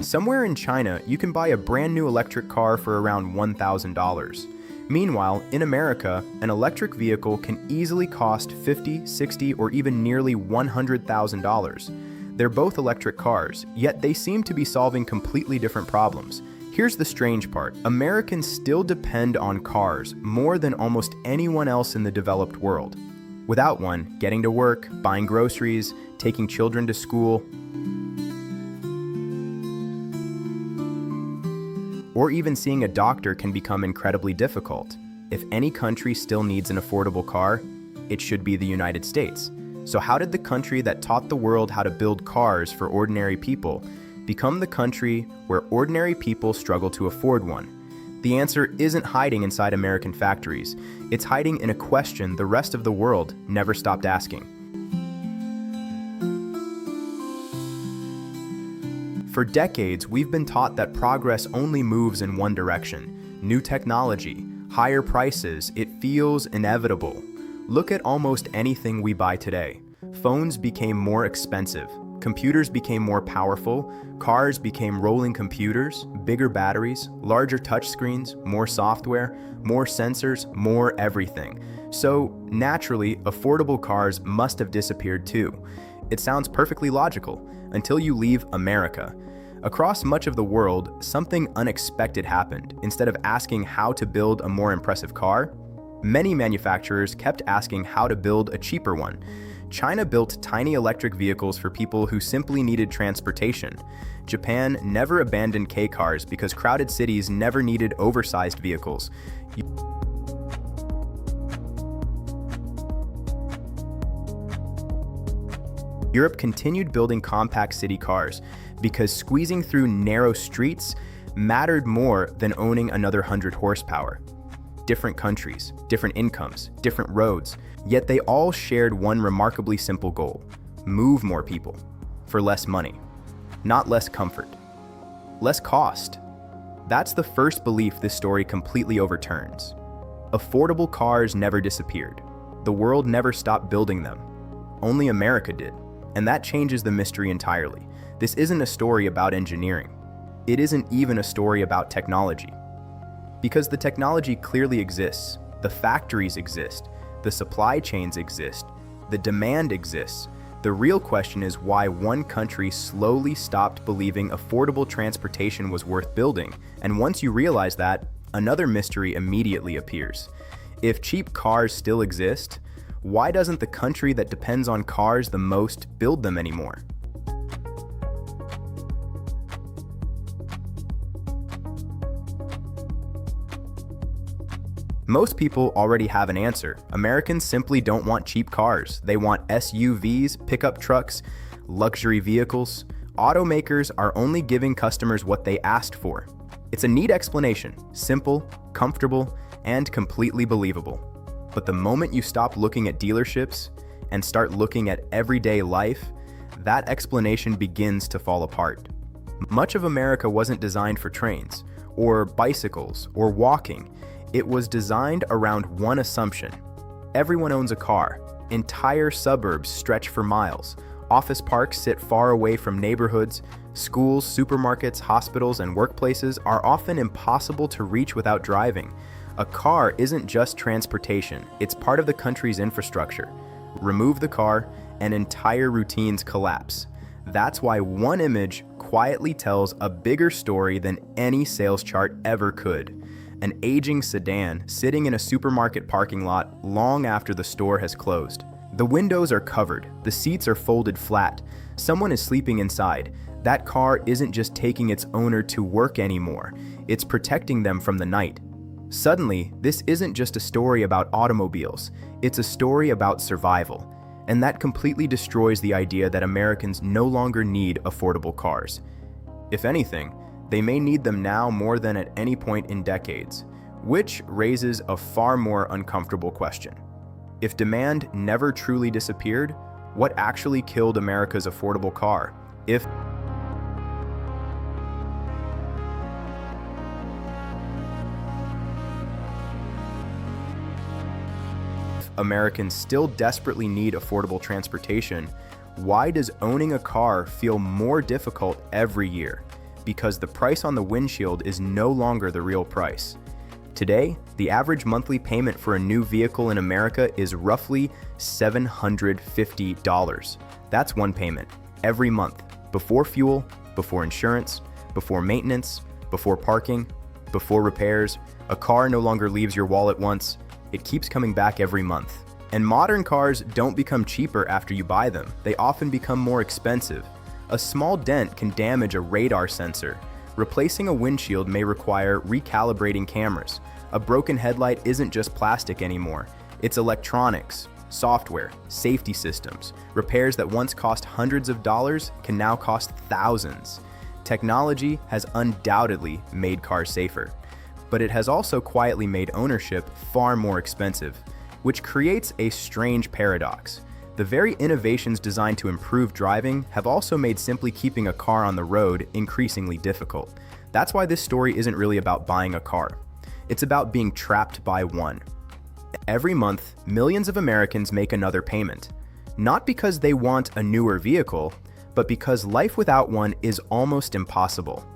Somewhere in China, you can buy a brand new electric car for around $1,000. Meanwhile, in America, an electric vehicle can easily cost $50, $60, or even nearly $100,000. They're both electric cars, yet they seem to be solving completely different problems. Here's the strange part. Americans still depend on cars more than almost anyone else in the developed world. Without one, getting to work, buying groceries, taking children to school, or even seeing a doctor can become incredibly difficult. If any country still needs an affordable car, it should be the United States. So how did the country that taught the world how to build cars for ordinary people become the country where ordinary people struggle to afford one? The answer isn't hiding inside American factories. It's hiding in a question the rest of the world never stopped asking. For decades, we've been taught that progress only moves in one direction. New technology, higher prices, it feels inevitable. Look at almost anything we buy today. Phones became more expensive. Computers became more powerful. Cars became rolling computers, bigger batteries, larger touchscreens, more software, more sensors, more everything. So, naturally, affordable cars must have disappeared too. It sounds perfectly logical, until you leave America. Across much of the world, something unexpected happened. Instead of asking how to build a more impressive car, many manufacturers kept asking how to build a cheaper one. China built tiny electric vehicles for people who simply needed transportation. Japan never abandoned K-cars because crowded cities never needed oversized vehicles. Europe continued building compact city cars because squeezing through narrow streets mattered more than owning another 100 horsepower. Different countries, different incomes, different roads, yet they all shared one remarkably simple goal: move more people for less money, not less comfort, less cost. That's the first belief this story completely overturns. Affordable cars never disappeared. The world never stopped building them. Only America did. And that changes the mystery entirely. This isn't a story about engineering. It isn't even a story about technology. Because the technology clearly exists, the factories exist, the supply chains exist, the demand exists. The real question is why one country slowly stopped believing affordable transportation was worth building. And once you realize that, another mystery immediately appears. If cheap cars still exist, why doesn't the country that depends on cars the most build them anymore? Most people already have an answer. Americans simply don't want cheap cars. They want SUVs, pickup trucks, luxury vehicles. Automakers are only giving customers what they asked for. It's a neat explanation, simple, comfortable, and completely believable. But the moment you stop looking at dealerships and start looking at everyday life, that explanation begins to fall apart. Much of America wasn't designed for trains, or bicycles, or walking. It was designed around one assumption. Everyone owns a car. Entire suburbs stretch for miles. Office parks sit far away from neighborhoods. Schools, supermarkets, hospitals, and workplaces are often impossible to reach without driving. A car isn't just transportation, it's part of the country's infrastructure. Remove the car, and entire routines collapse. That's why one image quietly tells a bigger story than any sales chart ever could. An aging sedan sitting in a supermarket parking lot long after the store has closed. The windows are covered, the seats are folded flat, someone is sleeping inside. That car isn't just taking its owner to work anymore, it's protecting them from the night. Suddenly, this isn't just a story about automobiles, it's a story about survival. And that completely destroys the idea that Americans no longer need affordable cars. If anything, they may need them now more than at any point in decades, which raises a far more uncomfortable question. If demand never truly disappeared, what actually killed America's affordable car? If Americans still desperately need affordable transportation, Why does owning a car feel more difficult every year? Because the price on the windshield is no longer the real price. Today, the average monthly payment for a new vehicle in America is roughly $750. That's one payment every month, before fuel, before insurance, before maintenance, before parking, before repairs. A car no longer leaves your wallet once, it keeps coming back every month. And modern cars don't become cheaper after you buy them. They often become more expensive. A small dent can damage a radar sensor. Replacing a windshield may require recalibrating cameras. A broken headlight isn't just plastic anymore. It's electronics, software, safety systems. Repairs that once cost hundreds of dollars can now cost thousands. Technology has undoubtedly made cars safer, but it has also quietly made ownership far more expensive, which creates a strange paradox. The very innovations designed to improve driving have also made simply keeping a car on the road increasingly difficult. That's why this story isn't really about buying a car. It's about being trapped by one. Every month, millions of Americans make another payment, not because they want a newer vehicle, but because life without one is almost impossible.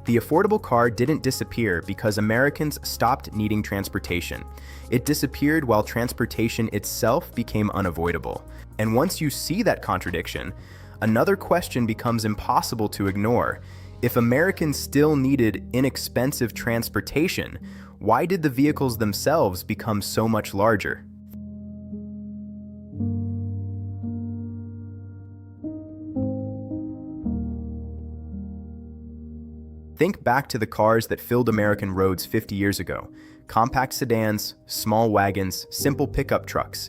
The affordable car didn't disappear because Americans stopped needing transportation. It disappeared while transportation itself became unavoidable. And once you see that contradiction, another question becomes impossible to ignore. If Americans still needed inexpensive transportation, why did the vehicles themselves become so much larger? Think back to the cars that filled American roads 50 years ago. Compact sedans, small wagons, simple pickup trucks.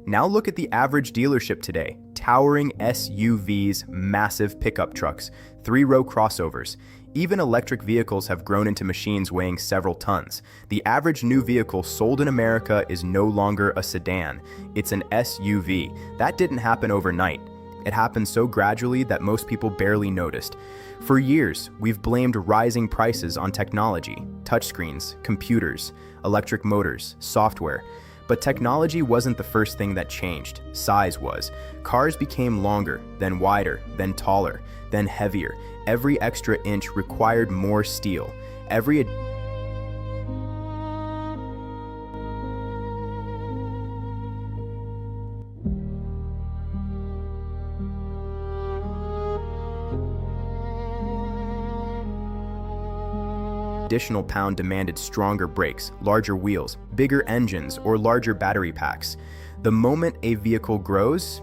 Now look at the average dealership today. Towering SUVs, massive pickup trucks, three-row crossovers. Even electric vehicles have grown into machines weighing several tons. The average new vehicle sold in America is no longer a sedan. It's an SUV. That didn't happen overnight. It happened so gradually that most people barely noticed. For years, we've blamed rising prices on technology, touchscreens, computers, electric motors, software. But technology wasn't the first thing that changed. Size was. Cars became longer, then wider, then taller, then heavier. Every extra inch required more steel. Every additional pound demanded stronger brakes, larger wheels, bigger engines, or larger battery packs. The moment a vehicle grows,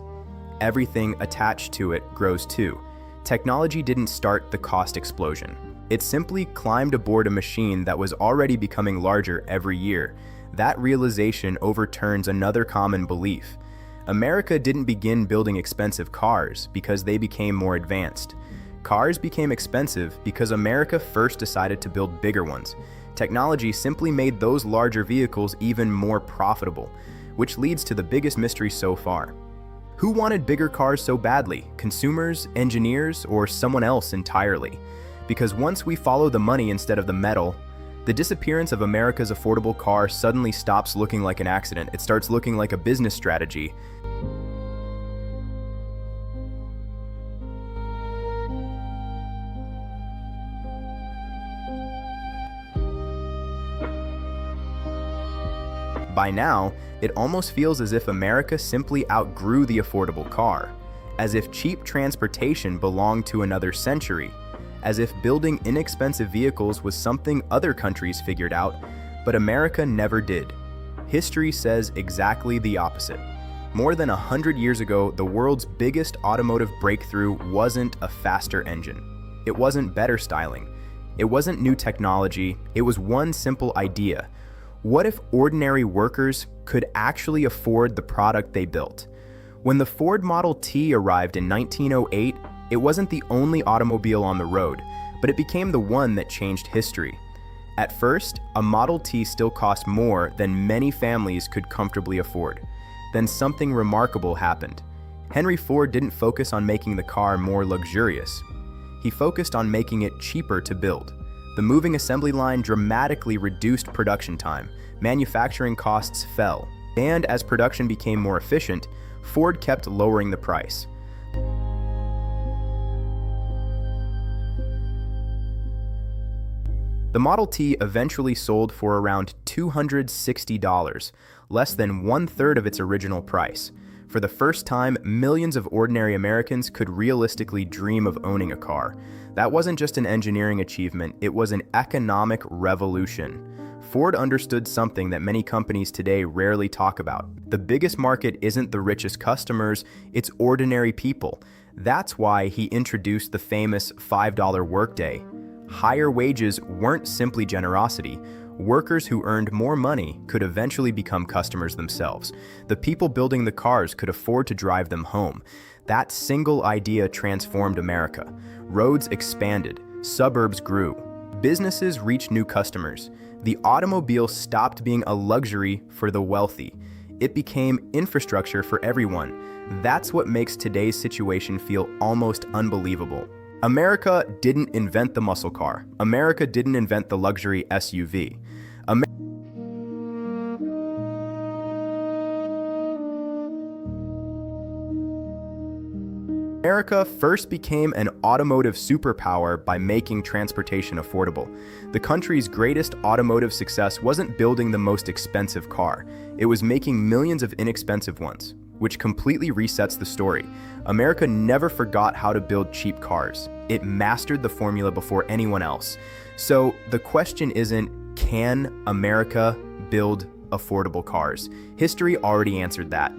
everything attached to it grows too. Technology didn't start the cost explosion. It simply climbed aboard a machine that was already becoming larger every year. That realization overturns another common belief. America didn't begin building expensive cars because they became more advanced. Cars became expensive because America first decided to build bigger ones. Technology simply made those larger vehicles even more profitable, which leads to the biggest mystery so far. Who wanted bigger cars so badly? Consumers, engineers, or someone else entirely? Because once we follow the money instead of the metal, the disappearance of America's affordable car suddenly stops looking like an accident. It starts looking like a business strategy. By now, it almost feels as if America simply outgrew the affordable car, as if cheap transportation belonged to another century, as if building inexpensive vehicles was something other countries figured out, but America never did. History says exactly the opposite. More than 100 years ago, the world's biggest automotive breakthrough wasn't a faster engine. It wasn't better styling. It wasn't new technology. It was one simple idea. What if ordinary workers could actually afford the product they built? When the Ford Model T arrived in 1908, it wasn't the only automobile on the road, but it became the one that changed history. At first, a Model T still cost more than many families could comfortably afford. Then something remarkable happened. Henry Ford didn't focus on making the car more luxurious. He focused on making it cheaper to build. The moving assembly line dramatically reduced production time, manufacturing costs fell, and as production became more efficient, Ford kept lowering the price. The Model T eventually sold for around $260, less than one-third of its original price. For the first time, millions of ordinary Americans could realistically dream of owning a car. That wasn't just an engineering achievement, it was an economic revolution. Ford understood something that many companies today rarely talk about. The biggest market isn't the richest customers, it's ordinary people. That's why he introduced the famous $5 workday. Higher wages weren't simply generosity. Workers who earned more money could eventually become customers themselves. The people building the cars could afford to drive them home. That single idea transformed America. Roads expanded, suburbs grew, businesses reached new customers. The automobile stopped being a luxury for the wealthy. It became infrastructure for everyone. That's what makes today's situation feel almost unbelievable. America didn't invent the muscle car. America didn't invent the luxury SUV. America first became an automotive superpower by making transportation affordable. The country's greatest automotive success wasn't building the most expensive car. It was making millions of inexpensive ones, which completely resets the story. America never forgot how to build cheap cars. It mastered the formula before anyone else. So the question isn't, can America build affordable cars? History already answered that.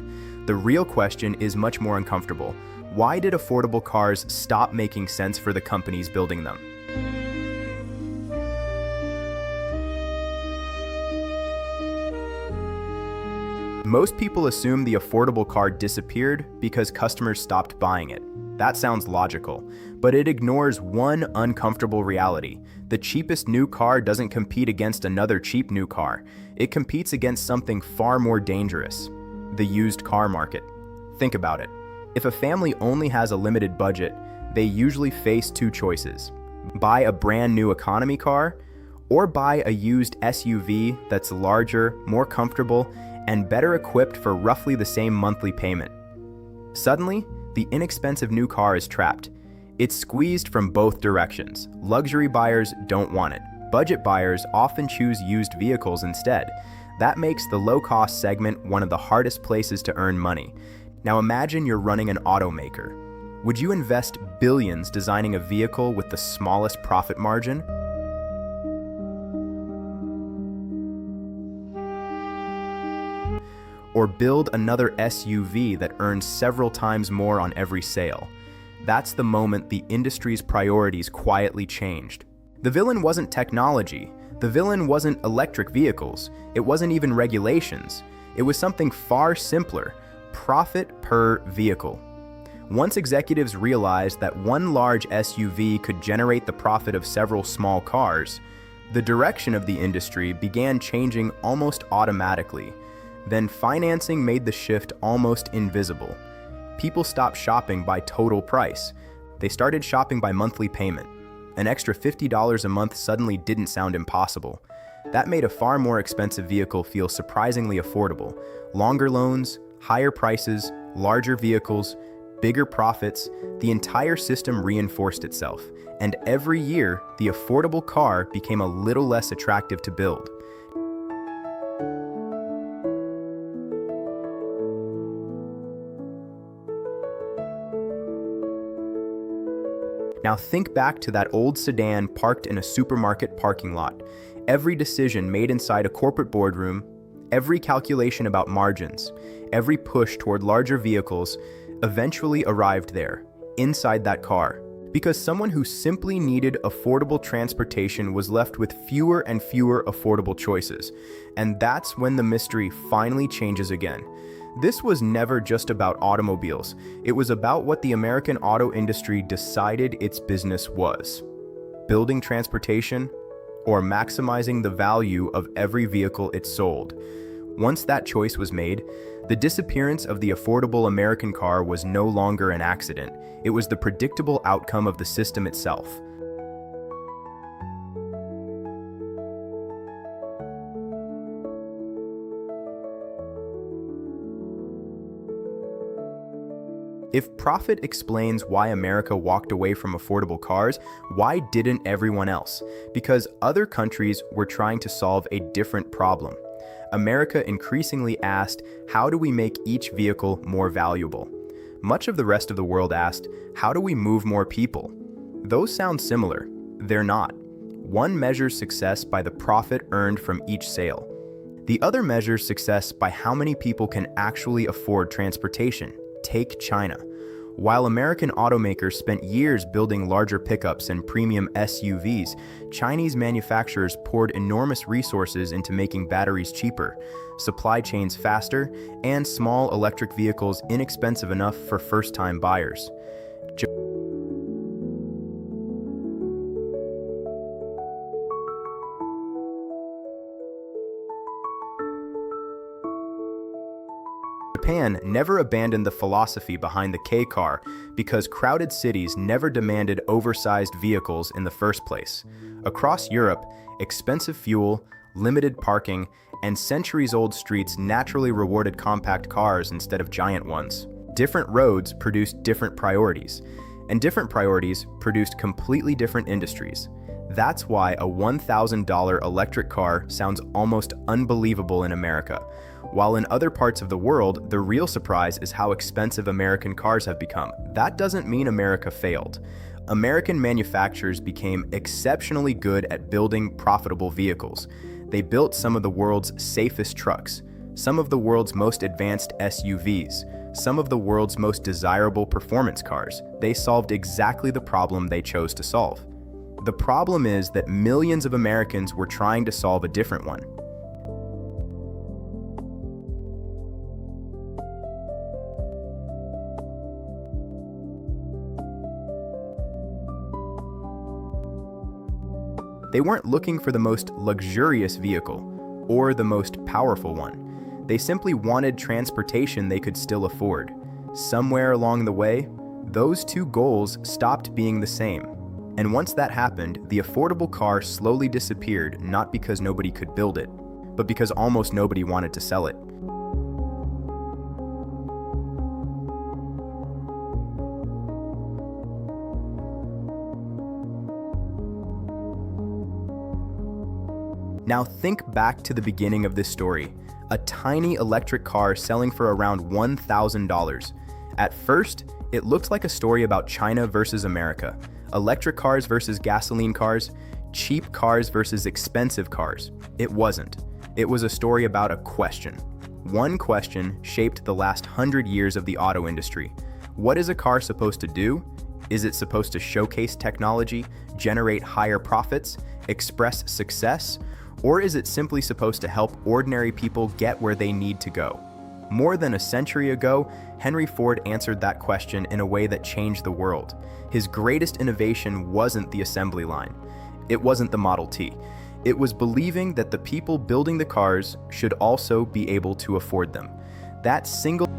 The real question is much more uncomfortable. Why did affordable cars stop making sense for the companies building them? Most people assume the affordable car disappeared because customers stopped buying it. That sounds logical, but it ignores one uncomfortable reality. The cheapest new car doesn't compete against another cheap new car. It competes against something far more dangerous: the used car market. Think about it. If a family only has a limited budget, they usually face two choices: buy a brand new economy car, or buy a used SUV that's larger, more comfortable, and better equipped for roughly the same monthly payment. Suddenly, the inexpensive new car is trapped. It's squeezed from both directions. Luxury buyers don't want it. Budget buyers often choose used vehicles instead. That makes the low-cost segment one of the hardest places to earn money. Now imagine you're running an automaker. Would you invest billions designing a vehicle with the smallest profit margin? Or build another SUV that earns several times more on every sale? That's the moment the industry's priorities quietly changed. The villain wasn't technology. The villain wasn't electric vehicles. It wasn't even regulations. It was something far simpler: profit per vehicle. Once executives realized that one large SUV could generate the profit of several small cars, the direction of the industry began changing almost automatically. Then financing made the shift almost invisible. People stopped shopping by total price. They started shopping by monthly payment. An extra $50 a month suddenly didn't sound impossible. That made a far more expensive vehicle feel surprisingly affordable. Longer loans, higher prices, larger vehicles, bigger profits, the entire system reinforced itself. And every year, the affordable car became a little less attractive to build. Now think back to that old sedan parked in a supermarket parking lot. Every decision made inside a corporate boardroom, every calculation about margins, every push toward larger vehicles eventually arrived there, inside that car. Because someone who simply needed affordable transportation was left with fewer and fewer affordable choices. And that's when the mystery finally changes again. This was never just about automobiles. It was about what the American auto industry decided its business was: building transportation or maximizing the value of every vehicle it sold. Once that choice was made, the disappearance of the affordable American car was no longer an accident. It was the predictable outcome of the system itself. If profit explains why America walked away from affordable cars, why didn't everyone else? Because other countries were trying to solve a different problem. America increasingly asked, how do we make each vehicle more valuable? Much of the rest of the world asked, how do we move more people? Those sound similar. They're not. One measures success by the profit earned from each sale. The other measures success by how many people can actually afford transportation. Take China. While American automakers spent years building larger pickups and premium SUVs, Chinese manufacturers poured enormous resources into making batteries cheaper, supply chains faster, and small electric vehicles inexpensive enough for first-time buyers. Japan never abandoned the philosophy behind the K car because crowded cities never demanded oversized vehicles in the first place. Across Europe, expensive fuel, limited parking, and centuries-old streets naturally rewarded compact cars instead of giant ones. Different roads produced different priorities, and different priorities produced completely different industries. That's why a $1,000 electric car sounds almost unbelievable in America. While in other parts of the world, the real surprise is how expensive American cars have become. That doesn't mean America failed. American manufacturers became exceptionally good at building profitable vehicles. They built some of the world's safest trucks, some of the world's most advanced SUVs, some of the world's most desirable performance cars. They solved exactly the problem they chose to solve. The problem is that millions of Americans were trying to solve a different one. They weren't looking for the most luxurious vehicle or the most powerful one. They simply wanted transportation they could still afford. Somewhere along the way, those two goals stopped being the same. And once that happened, the affordable car slowly disappeared, not because nobody could build it, but because almost nobody wanted to sell it. Now think back to the beginning of this story, a tiny electric car selling for around $1,000. At first, it looked like a story about China versus America, electric cars versus gasoline cars, cheap cars versus expensive cars. It wasn't. It was a story about a question. One question shaped the last 100 years of the auto industry. What is a car supposed to do? Is it supposed to showcase technology, generate higher profits, express success? Or is it simply supposed to help ordinary people get where they need to go? More than a century ago, Henry Ford answered that question in a way that changed the world. His greatest innovation wasn't the assembly line. It wasn't the Model T. It was believing that the people building the cars should also be able to afford them. That single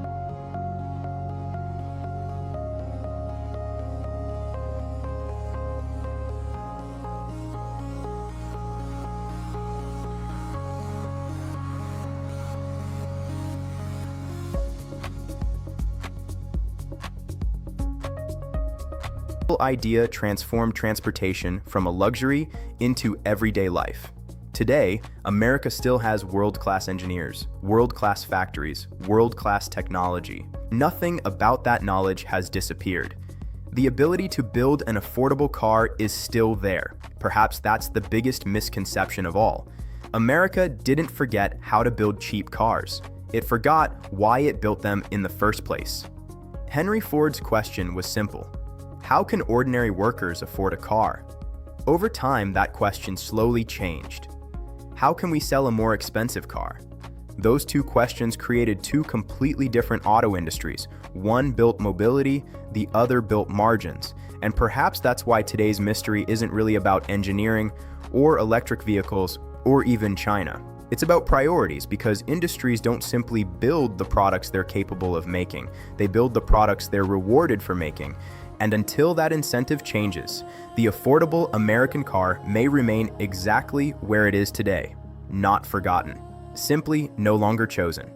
idea transformed transportation from a luxury into everyday life. Today, America still has world-class engineers, world-class factories, world-class technology. Nothing about that knowledge has disappeared. The ability to build an affordable car is still there. Perhaps that's the biggest misconception of all. America didn't forget how to build cheap cars. It forgot why it built them in the first place. Henry Ford's question was simple. How can ordinary workers afford a car? Over time, that question slowly changed. How can we sell a more expensive car? Those two questions created two completely different auto industries. One built mobility, the other built margins. And perhaps that's why today's mystery isn't really about engineering or electric vehicles or even China. It's about priorities, because industries don't simply build the products they're capable of making. They build the products they're rewarded for making. And until that incentive changes, the affordable American car may remain exactly where it is today, not forgotten, simply no longer chosen.